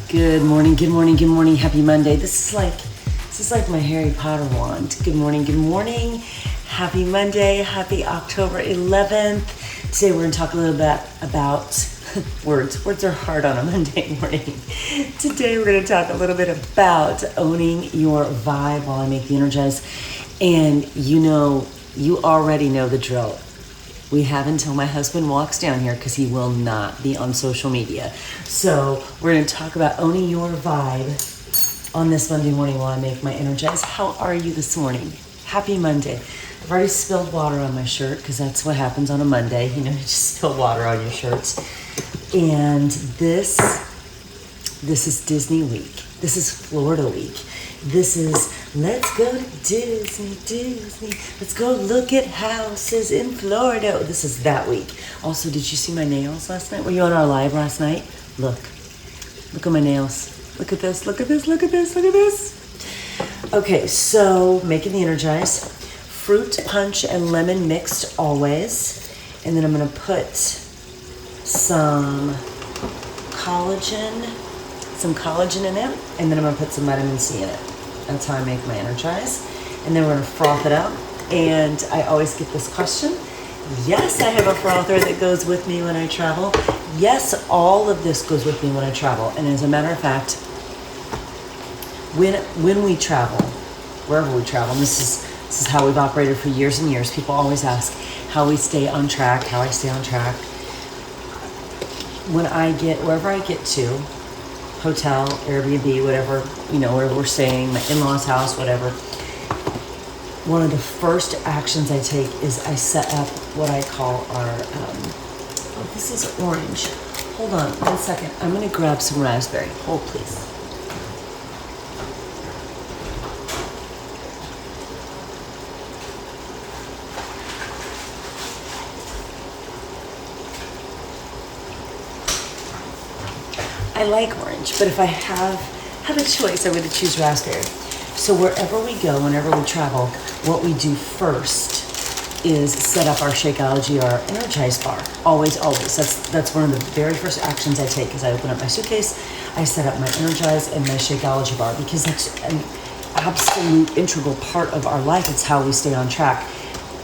Good morning, good morning, good morning. Happy Monday. This is like my Harry Potter wand. Good morning, good morning. Happy Monday. Happy October 11th. Today we're going to talk a little bit about words. Words are hard on a Monday morning. Today we're going to talk a little bit about owning your vibe while I make the Energize. And you already know the drill. We have until my husband walks down here because he will not be on social media. So we're going to talk about owning your vibe on this Monday morning while I make my Energize. How are you this morning? Happy Monday. I've already spilled water on my shirt because that's what happens on a Monday. You just spill water on your shirts. And this is Disney week. This is Florida week. This is let's go to Disney. Let's go look at houses in Florida. This is that week. Also, did you see my nails last night? Were you on our live last night? Look at my nails. Look at this. Okay, so making the Energize. Fruit punch and lemon mixed always. And then I'm going to put some collagen in it. And then I'm going to put some vitamin C in it. That's how I make my Energize. And then we're going to froth it out. And I always get this question. Yes, I have a frother that goes with me when I travel. Yes, all of this goes with me when I travel. And as a matter of fact, when we travel, wherever we travel, and this is how we've operated for years and years. People always ask how we stay on track, how I stay on track. Wherever I get to, hotel, Airbnb, whatever, wherever we're staying, my in-laws' house, whatever. One of the first actions I take is I set up what I call our, this is orange. Hold on 1 second. I'm going to grab some raspberry. Hold, please. I like orange, but if I have a choice, I would choose raspberry. So wherever we go, whenever we travel, what we do first is set up our Shakeology, our Energize bar. Always. That's one of the very first actions I take is I open up my suitcase, I set up my Energize and my Shakeology bar because that's an absolute integral part of our life. It's how we stay on track.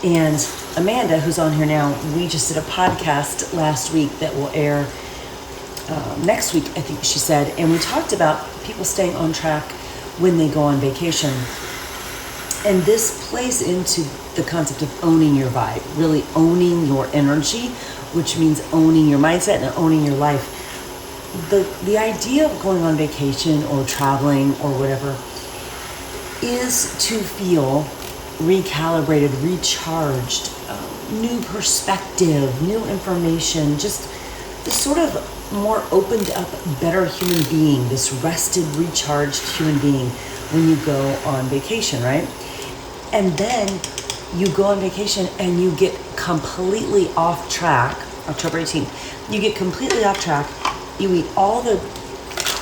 And Amanda, who's on here now, we just did a podcast last week that will air next week, I think she said, and we talked about people staying on track when they go on vacation. And this plays into the concept of owning your vibe, really owning your energy, which means owning your mindset and owning your life. The idea of going on vacation or traveling or whatever is to feel recalibrated, recharged, new perspective, new information, just this sort of more opened up, better human being, this rested, recharged human being when you go on vacation, right? And then you go on vacation and you get completely off track, October 18th, you get completely off track, you eat all the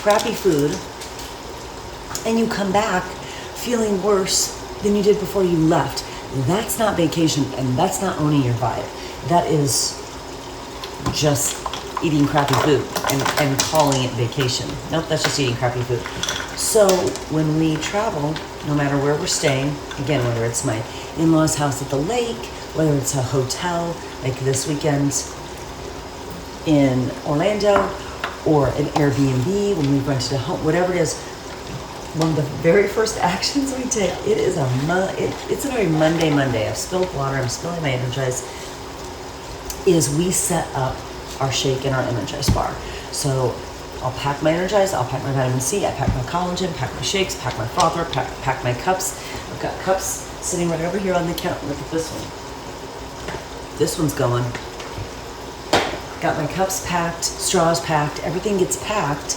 crappy food, and you come back feeling worse than you did before you left. That's not vacation, and that's not owning your vibe. That is just eating crappy food and calling it vacation. Nope, that's just eating crappy food. So when we travel, no matter where we're staying, again, whether it's my in-laws' house at the lake, whether it's a hotel, like this weekend in Orlando, or an Airbnb when we rented a home, whatever it is, one of the very first actions we take, it's a very Monday. I've spilled water, I'm spilling my Energize, is we set up our shake and our Energize bar. So I'll pack my Energize, I'll pack my vitamin C, I pack my collagen, pack my shakes, pack my frother, pack my cups. I've got cups sitting right over here on the counter. Look at this one. This one's going. Got my cups packed, straws packed, everything gets packed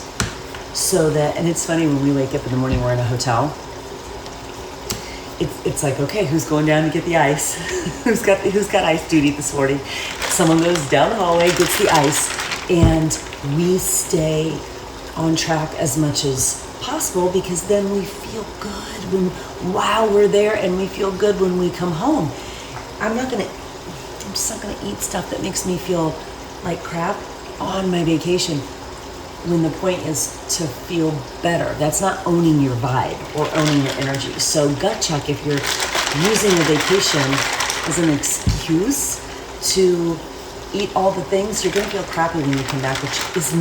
so that, and it's funny when we wake up in the morning, we're in a hotel. It's like, okay, who's going down to get the ice? who's got ice duty this morning? Someone goes down the hallway, gets the ice, and we stay on track as much as possible because then we feel good while we're there, and we feel good when we come home. I'm just not gonna eat stuff that makes me feel like crap on my vacation. when the point is to feel better. That's not owning your vibe or owning your energy. So gut check if you're using a vacation as an excuse to eat all the things, you're going to feel crappy when you come back, which is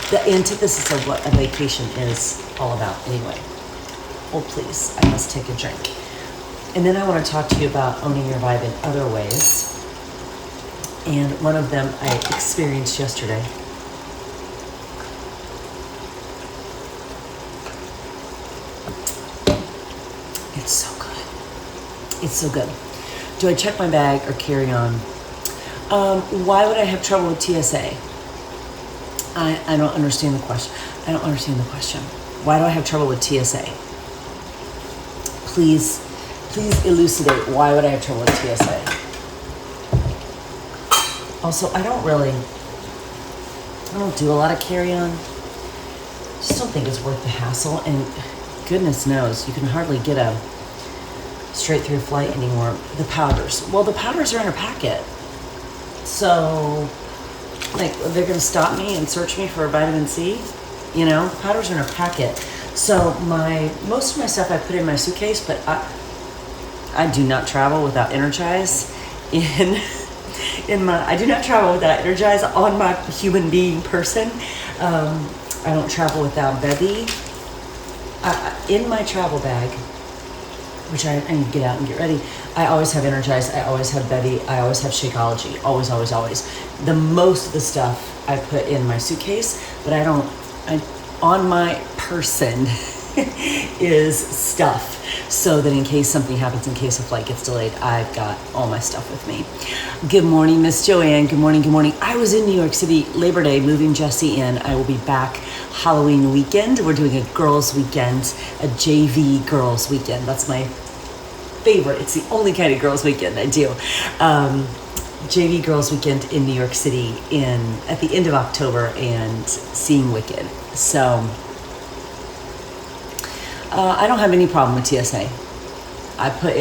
the antithesis of what a vacation is all about anyway. Oh, please, I must take a drink. And then I want to talk to you about owning your vibe in other ways. And one of them I experienced yesterday. It's so good. It's so good. Do I check my bag or carry on? Why would I have trouble with TSA? I don't understand the question. Why do I have trouble with TSA? Please elucidate. Why would I have trouble with TSA? Also, I don't do a lot of carry-on. Just don't think it's worth the hassle. And goodness knows, you can hardly get a straight through flight anymore. The powders. Well, the powders are in a packet. So, like, they're going to stop me and search me for vitamin C? You know, the powders are in a packet. So most of my stuff I put in my suitcase, but I do not travel without Energize I do not travel without Energize on my human being person. I don't travel without Bevy. In my travel bag, which I need to get out and get ready, I always have Energize, I always have Bevy, I always have Shakeology, always, always, always. The most of the stuff I put in my suitcase, but on my person is stuff, so that in case something happens, in case a flight gets delayed, I've got all my stuff with me. Good morning, Miss Joanne. Good morning, good morning. I was in New York City Labor Day moving Jesse in. I will be back Halloween weekend. We're doing a girls weekend, a JV girls weekend. That's my favorite. It's the only kind of girls weekend I do. JV girls weekend in New York City at the end of October and seeing Wicked. So I don't have any problem with TSA.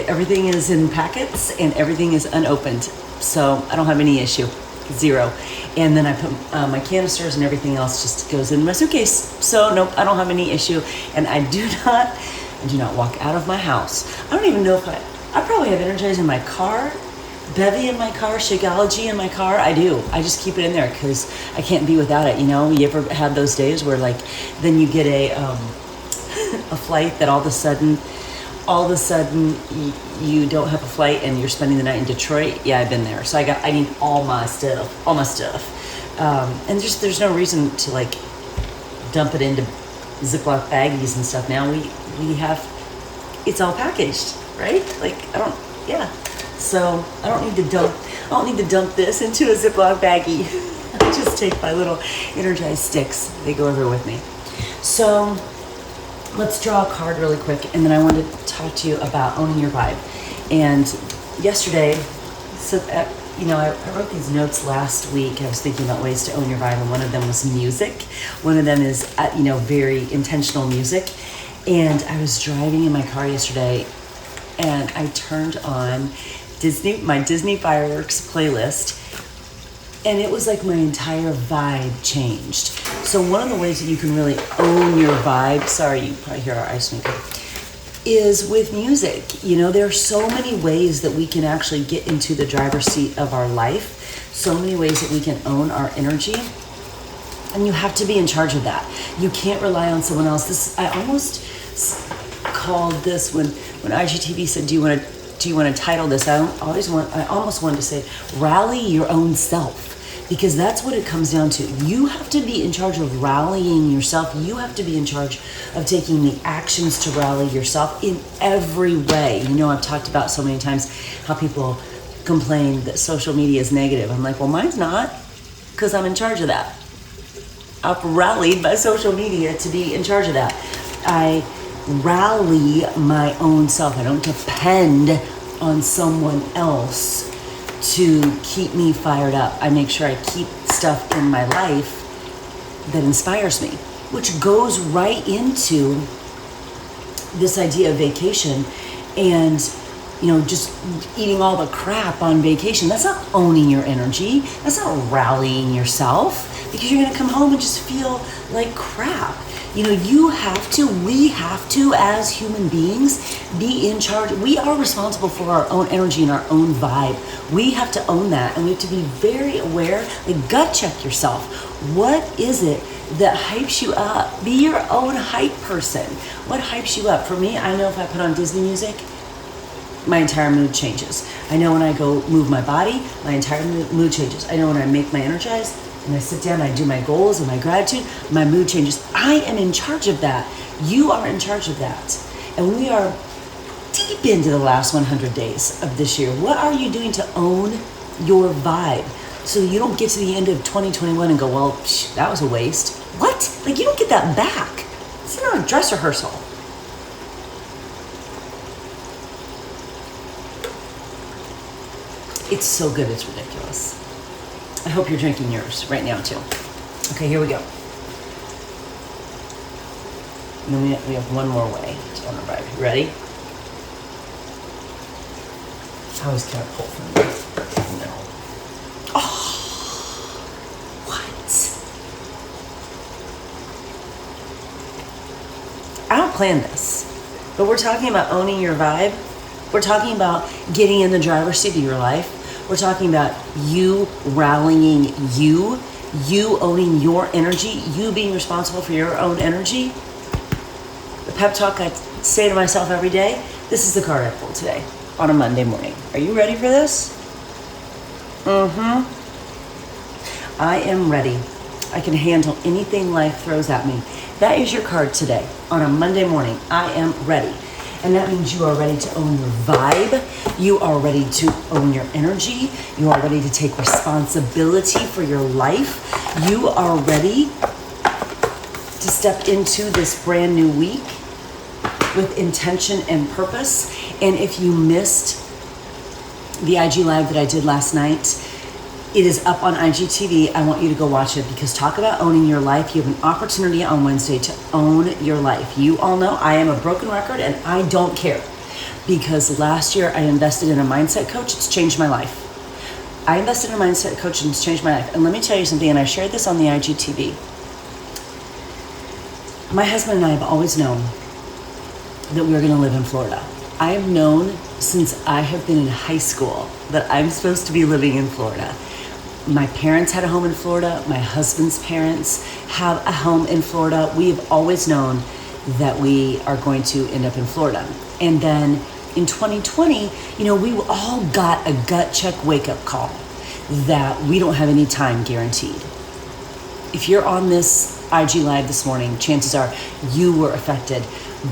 Everything is in packets and everything is unopened. So I don't have any issue. Zero. And then I put my canisters and everything else just goes in my suitcase. So nope, I don't have any issue. And I do not walk out of my house. I don't even know if I probably have Energize in my car, Bevy in my car, Shakeology in my car. I do. I just keep it in there because I can't be without it. You know, you ever had those days where like, then you get a flight that all of a sudden you don't have a flight and you're spending the night in Detroit. Yeah, I've been there. So I need all my stuff. And there's no reason to like dump it into Ziploc baggies and stuff. Now we have, it's all packaged, right? Like so I don't need to dump this into a Ziploc baggie. I just take my little Energize sticks. They go everywhere with me. So let's draw a card really quick, and then I want to talk to you about owning your vibe. And yesterday, I wrote these notes last week. I was thinking about ways to own your vibe, and one of them was music. One of them is, very intentional music. And I was driving in my car yesterday, and I turned on my Disney fireworks playlist, and it was like my entire vibe changed. So one of the ways that you can really own your vibe, sorry, you probably hear our ice maker, is with music. There are so many ways that we can actually get into the driver's seat of our life, so many ways that we can own our energy, and you have to be in charge of that. You can't rely on someone else. I almost called this when IGTV said, do you want to title this? I almost wanted to say, rally your own self. Because that's what it comes down to. You have to be in charge of rallying yourself. You have to be in charge of taking the actions to rally yourself in every way. I've talked about so many times how people complain that social media is negative. I'm like, well, mine's not, because I'm in charge of that. I've rallied my social media to be in charge of that. I rally my own self. I don't depend on someone else to keep me fired up. I make sure I keep stuff in my life that inspires me, which goes right into this idea of vacation and, just eating all the crap on vacation. That's not owning your energy. That's not rallying yourself. because you're gonna come home and just feel like crap. You know, we have to, as human beings, be in charge. We are responsible for our own energy and our own vibe. We have to own that, and we have to be very aware, like gut check yourself. What is it that hypes you up? Be your own hype person. What hypes you up? For me, I know if I put on Disney music, my entire mood changes. I know when I go move my body, my entire mood changes. I know when I make my Energize, and I sit down, I do my goals and my gratitude, my mood changes. I am in charge of that. You are in charge of that. And we are deep into the last 100 days of this year. What are you doing to own your vibe so you don't get to the end of 2021 and go, well, that was a waste? What? Like, you don't get that back. It's not a dress rehearsal. It's so good, it's ridiculous. I hope you're drinking yours right now too. Okay, here we go. And then we have one more way to own our vibe. You ready? I always can't pull from this. No. Oh, what? I don't plan this, but we're talking about owning your vibe. We're talking about getting in the driver's seat of your life. We're talking about you rallying you owning your energy, you being responsible for your own energy. The pep talk I say to myself every day, this is the card I pulled today on a Monday morning. Are you ready for this? I am ready. I can handle anything life throws at me. That is your card today on a Monday morning. I am ready. And that means you are ready to own your vibe. You are ready to own your energy. You are ready to take responsibility for your life. You are ready to step into this brand new week with intention and purpose. And if you missed the IG Live that I did last night, it is up on IGTV. I want you to go watch it, because talk about owning your life. You have an opportunity on Wednesday to own your life. You all know I am a broken record, and I don't care, because last year I invested in a mindset coach. It's changed my life. I invested in a mindset coach and it's changed my life. And let me tell you something, and I shared this on the IGTV. My husband and I have always known that we were going to live in Florida. I have known since I have been in high school that I'm supposed to be living in Florida. My parents had a home in Florida. My husband's parents have a home in Florida. We have always known that we are going to end up in Florida. And then in 2020, we all got a gut check wake-up call that we don't have any time guaranteed. If you're on this IG Live this morning, chances are you were affected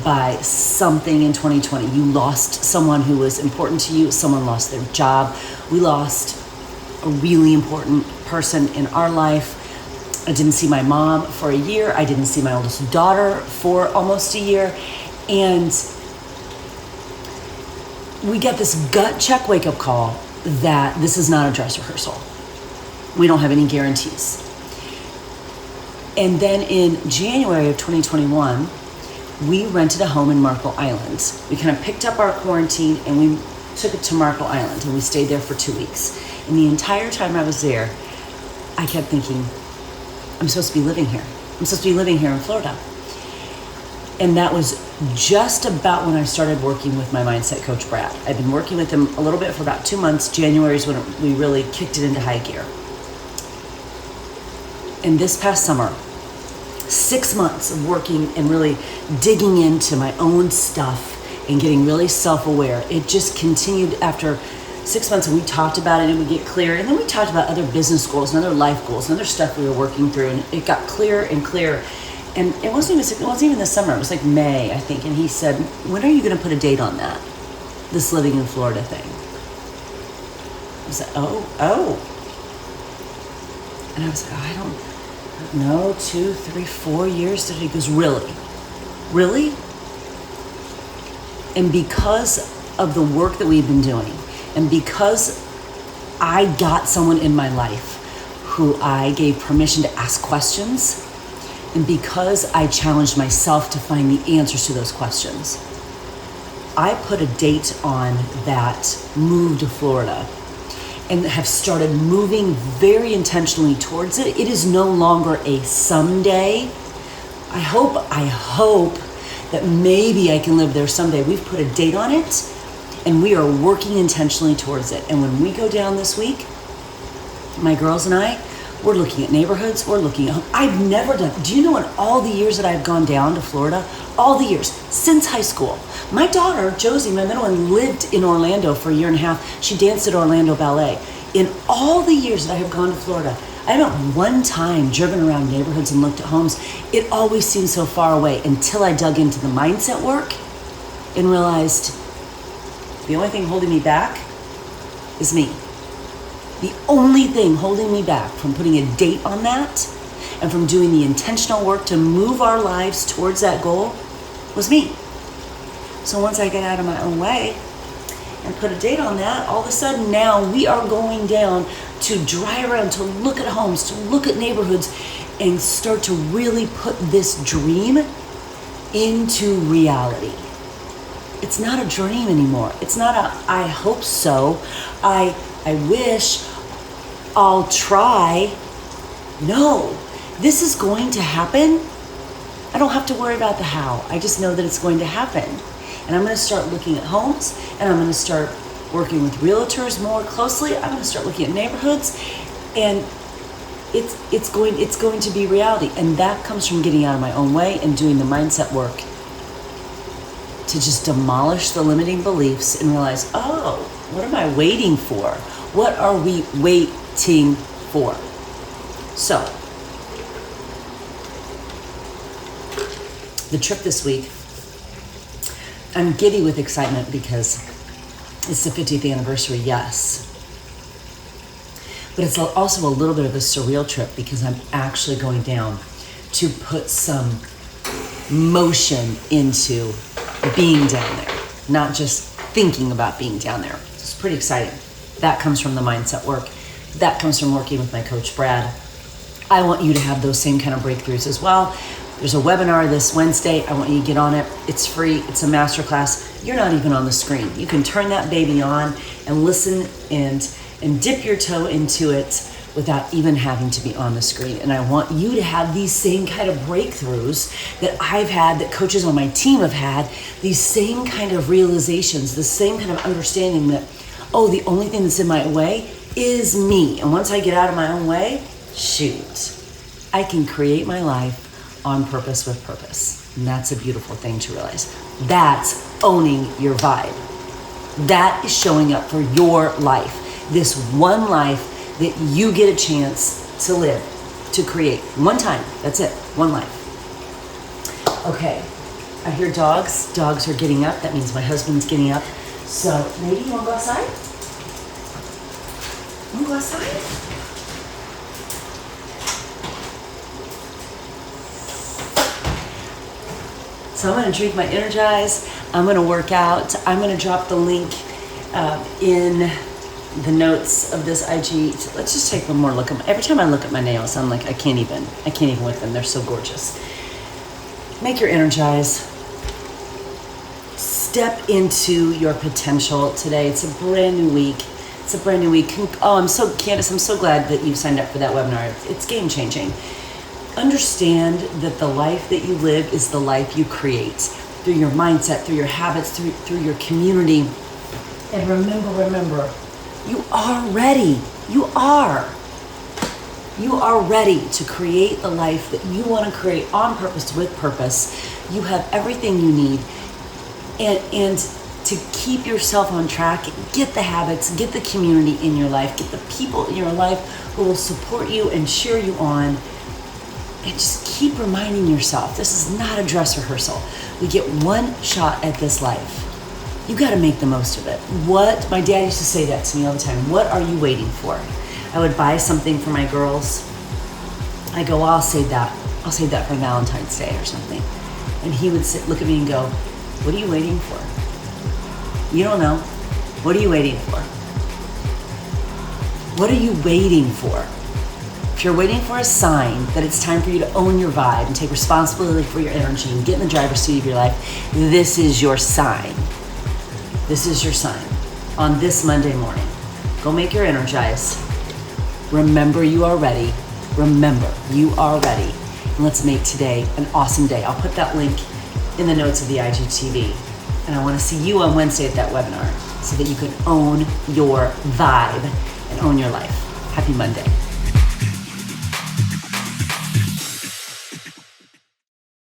by something in 2020. You lost someone who was important to you. Someone lost their job. We lost a really important person in our life. I didn't see my mom for a year. I didn't see my oldest daughter for almost a year. And we get this gut check wake-up call that this is not a dress rehearsal. We don't have any guarantees. And then in January of 2021, we rented a home in Marco Island. We kind of picked up our quarantine and we took it to Marco Island, and we stayed there for 2 weeks. And the entire time I was there, I kept thinking, I'm supposed to be living here. I'm supposed to be living here in Florida. And that was just about when I started working with my mindset coach, Brad. I've been working with him a little bit for about 2 months. January is when we really kicked it into high gear. And this past summer, 6 months of working and really digging into my own stuff and getting really self-aware. It just continued after 6 months, and we talked about it and we get clear. And then we talked about other business goals and other life goals and other stuff we were working through, and it got clearer and clearer. And it wasn't even this summer. It was like May, I think. And he said, when are you going to put a date on that? This living in Florida thing. I was like, oh. And I was like, I don't know, 2, 3, 4 years. He goes, really? Really? And because of the work that we've been doing, and because I got someone in my life who I gave permission to ask questions, and because I challenged myself to find the answers to those questions, I put a date on that move to Florida. and have started moving very intentionally towards it. It is no longer a someday. I hope that maybe I can live there someday. We've put a date on it, and we are working intentionally towards it. And when we go down this week, my girls and I, we're looking at neighborhoods, we're looking at, I've never done, do you know in all the years that I've gone down to Florida, all the years, since high school, my daughter, Josie, my middle one, lived in Orlando for a year and a half. She danced at Orlando Ballet. In all the years that I have gone to Florida, I haven't one time driven around neighborhoods and looked at homes. It always seemed so far away until I dug into the mindset work and realized the only thing holding me back is me. The only thing holding me back from putting a date on that and from doing the intentional work to move our lives towards that goal was me. So once I get out of my own way and put a date on that, all of a sudden now we are going down to drive around, to look at homes, to look at neighborhoods, and start to really put this dream into reality. It's not a dream anymore. It's not a, I hope so, I wish, I'll try. No, this is going to happen. I don't have to worry about the how. I just know that it's going to happen. And I'm going to start looking at homes, and I'm going to start working with realtors more closely. I'm going to start looking at neighborhoods, and it's going to be reality. And that comes from getting out of my own way and doing the mindset work to just demolish the limiting beliefs and realize, oh, what am I waiting for? What are we waiting for? So, the trip this week, I'm giddy with excitement because it's the 50th anniversary, yes. But it's also a little bit of a surreal trip because I'm actually going down to put some motion into being down there, not just thinking about being down there. It's pretty exciting. That comes from the mindset work. That comes from working with my coach, Brad. I want you to have those same kind of breakthroughs as well. There's a webinar this Wednesday. I want you to get on it. It's free. It's a masterclass. You're not even on the screen. You can turn that baby on and listen and dip your toe into it without even having to be on the screen. And I want you to have these same kind of breakthroughs that I've had, that coaches on my team have had, these same kind of realizations, the same kind of understanding that, oh, the only thing that's in my way is me. And once I get out of my own way, shoot, I can create my life on purpose with purpose. And that's a beautiful thing to realize. That's owning your vibe. That is showing up for your life. This one life that you get a chance to live, to create. One time, that's it, one life. Okay, I hear dogs. Dogs are getting up. That means my husband's getting up. So, lady, you wanna go outside? You wanna go outside? So I'm going to drink my Energize. I'm going to work out. I'm going to drop the link in the notes of this IG. So let's just take one more look at my, every time I look at my nails, I'm like, I can't even with them. They're so gorgeous. Make your Energize. Step into your potential today. It's a brand new week. It's a brand new week. Oh, Candace, I'm so glad that you signed up for that webinar. It's game changing. Understand that the life that you live is the life you create through your mindset, through your habits, through your community. And remember, you are ready. You are ready to create the life that you want to create on purpose, with purpose. You have everything you need. And to keep yourself on track, get the habits, get the community in your life, get the people in your life who will support you and cheer you on. And just keep reminding yourself, this is not a dress rehearsal. We get one shot at this life. You got to make the most of it. My dad used to say that to me all the time. What are you waiting for? I would buy something for my girls. I go, I'll save that. I'll save that for Valentine's Day or something. And he would look at me and go, what are you waiting for? You don't know. What are you waiting for? What are you waiting for? If you're waiting for a sign that it's time for you to own your vibe and take responsibility for your energy and get in the driver's seat of your life, this is your sign. This is your sign on this Monday morning. Go make your Energize. Remember you are ready. Remember you are ready. And let's make today an awesome day. I'll put that link in the notes of the IGTV. And I want to see you on Wednesday at that webinar so that you can own your vibe and own your life. Happy Monday.